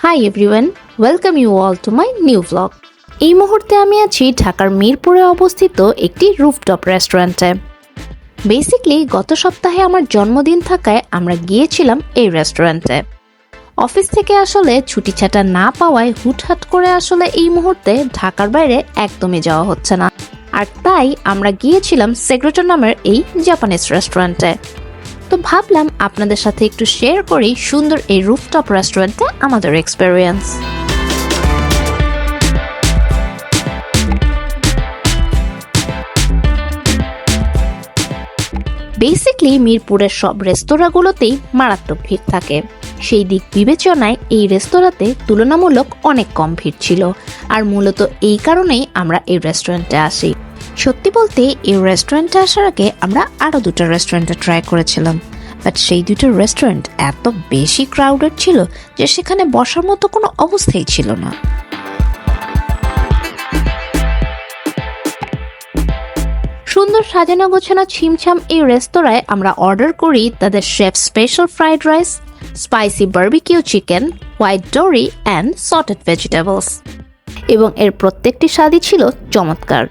Hi everyone, welcome you all to my new vlog. এই মুহূর্তে আমি আছি ঢাকার মিরপুরে অবস্থিত একটি রুফটপ রেস্টুরেন্টে। বেসিক্যালি গত সপ্তাহে আমার জন্মদিন থাকায় আমরা গিয়েছিলাম এই রেস্টুরেন্টে। অফিস থেকে আসলে ছুটি ছাটা না পাওয়ায় হুটহাট করে আসলে এই মুহূর্তে ঢাকার বাইরে একদমই যাওয়া হচ্ছে না, আর তাই আমরা গিয়েছিলাম সেগ্রেটর নামের এই জাপানিজ রেস্টুরেন্টে। তো ভাবলাম আপনাদের সাথে একটু শেয়ার করি সুন্দর এই রুফটপ রেস্টুরেন্টে আমাদের এক্সপেরিয়েন্স। বেসিক্যালি মিরপুরের সব রেস্তোরাঁগুলোতেই মারাত্মক ভিড় থাকে, সেই দিক বিবেচনায় এই রেস্তোরাঁতে তুলনামূলক অনেক কম ভিড় ছিল, আর মূলত এই কারণেই আমরা এই রেস্টুরেন্টে আসি। সত্যি বলতে এই রেস্টুরেন্টে আসার আগে আমরা আরও দুটো রেস্টুরেন্টে ট্রাই করেছিলাম, বাট সেই দুটো রেস্টুরেন্ট এত বেশি ক্রাউডেড ছিল যে সেখানে বসার মতো কোনো অবস্থাই ছিল না। সুন্দর সাজানো গোছানো ছিমছাম এই রেস্তোরাঁয় আমরা অর্ডার করি তাদের chef special fried rice, spicy barbecue chicken, white dory and sautéed vegetables, এবং এর প্রত্যেকটি স্বাদই ছিল চমৎকার।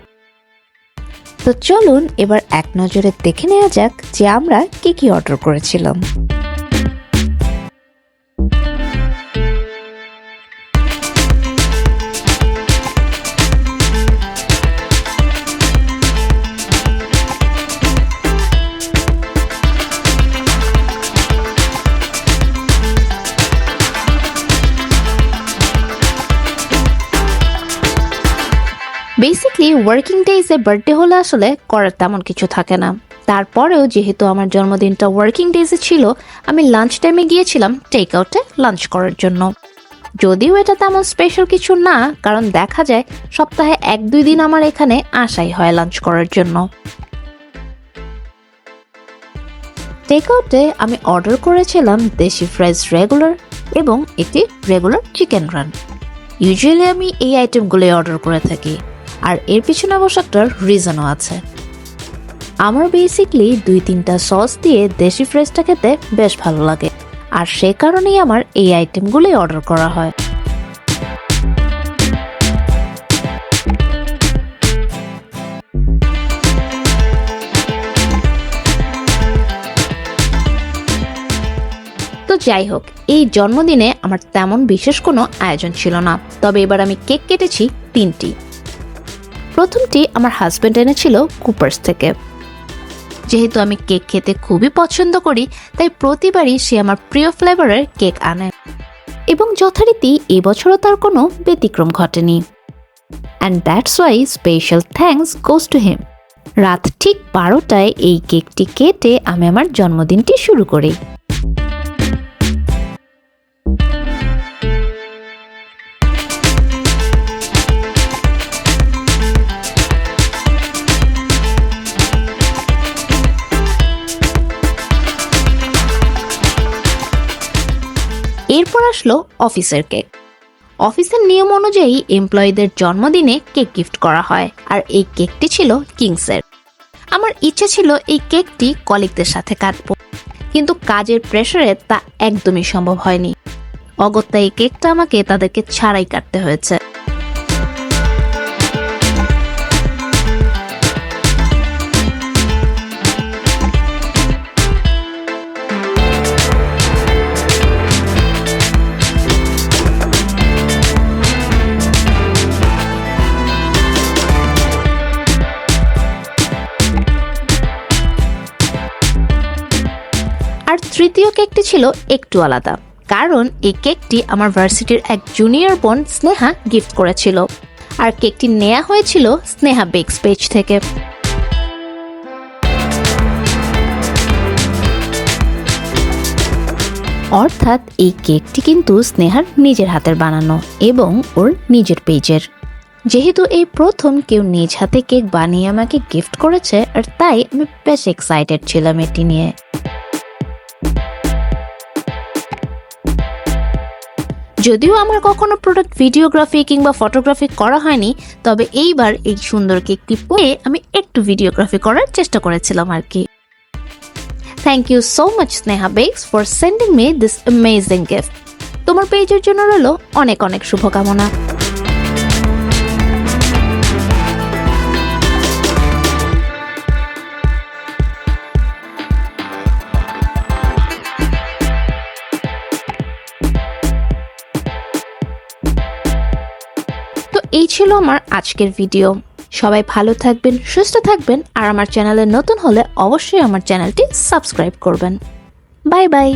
তো চলুন এবার এক নজরে দেখে নেওয়া যাক যে আমরা কি অর্ডার করেছিলাম। বেসিক্যালি ওয়ার্কিং ডেজে বার্থডে হলে আসলে করার তেমন কিছু থাকে না, তারপরেও যেহেতু আমার জন্মদিনটা ওয়ার্কিং ডেজে ছিল আমি লাঞ্চ টাইমে গিয়েছিলাম টেক আউটে লাঞ্চ করার জন্য। যদিও এটা তেমন স্পেশাল কিছু না, কারণ দেখা যায় সপ্তাহে 1-2 দিন আমার এখানে আসাই হয় লাঞ্চ করার জন্য। টেক আউটে আমি অর্ডার করেছিলাম দেশি ফ্রাইজ রেগুলার এবং একটি রেগুলার চিকেন রান। ইউজুয়ালি আমি এই আইটেমগুলোই অর্ডার করে থাকি, আর এর পিছনে অবশ্য একটা রিজনও আছে। আমার বেসিক্যালি 2-3টা সস দিয়ে দেশি ফ্রাইজটা খেতে বেশ ভালো লাগে, আর সে কারণেই আমার এই আইটেমগুলোই অর্ডার করা হয়। তো যাই হোক, এই জন্মদিনে আমার তেমন বিশেষ কোনো আয়োজন ছিল না, তবে এবার আমি কেক কেটেছি 3টি। প্রথমটি আমার হাজব্যান্ড এনেছিল কুপার্স থেকে। যেহেতু আমি কেক খেতে খুবই পছন্দ করি, তাই প্রতিবারই সে আমার প্রিয় ফ্লেভারের কেক আনে, এবং যথারীতি এবছরও তার কোনো ব্যতিক্রম ঘটেনি। And that's why special thanks goes to him. রাত ঠিক 12টায় এই কেকটি কেটে আমি আমার জন্মদিনটি শুরু করি। এরপর আসলো অফিসের কেক। অফিসের নিয়ম অনুযায়ী এমপ্লয়ীদের জন্মদিনে কেক গিফট করা হয়, আর এই কেকটি ছিল কিংসের। আমার ইচ্ছে ছিল এই কেকটি কলিগদের সাথে কাটবো, কিন্তু কাজের প্রেসারে তা একদমই সম্ভব হয়নি। অগত্যা এই কেকটা আমাকে তাদেরকে ছাড়াই কাটতে হয়েছে। আর তৃতীয় কেকটি ছিল একটু আলাদা, কারণ এই কেকটি আমার ভার্সিটির এক জুনিয়র বোন স্নেহা গিফট করেছিল, আর কেকটি নেওয়া হয়েছিল স্নেহা বেকস পেজ থেকে। অর্থাৎ এই কেকটি কিন্তু স্নেহার নিজের হাতের বানানো এবং ওর নিজের পেজের। যেহেতু এই প্রথম কেউ নিজ হাতে কেক বানিয়ে আমাকে গিফট করেছে, আর তাই আমি বেশ এক্সাইটেড ছিলাম এটি নিয়ে। যদিও আমার কখনো প্রোডাক্ট ভিডিওগ্রাফি কিংবা ফটোগ্রাফি করা হয়নি, তবে এইবার এই সুন্দর কেকটি পেয়ে আমি একটু ভিডিওগ্রাফি করার চেষ্টা করেছিলাম আর কি। Thank you so much Sneha Bakes for sending me this amazing gift. তোমার পেজের জন্য রইল অনেক অনেক শুভকামনা। তো এই ছিল আমার আজকের ভিডিও। সবাই ভালো থাকবেন, সুস্থ থাকবেন, আর আমার চ্যানেলে নতুন হলে অবশ্যই আমার চ্যানেলটি সাবস্ক্রাইব করবেন। Bye bye.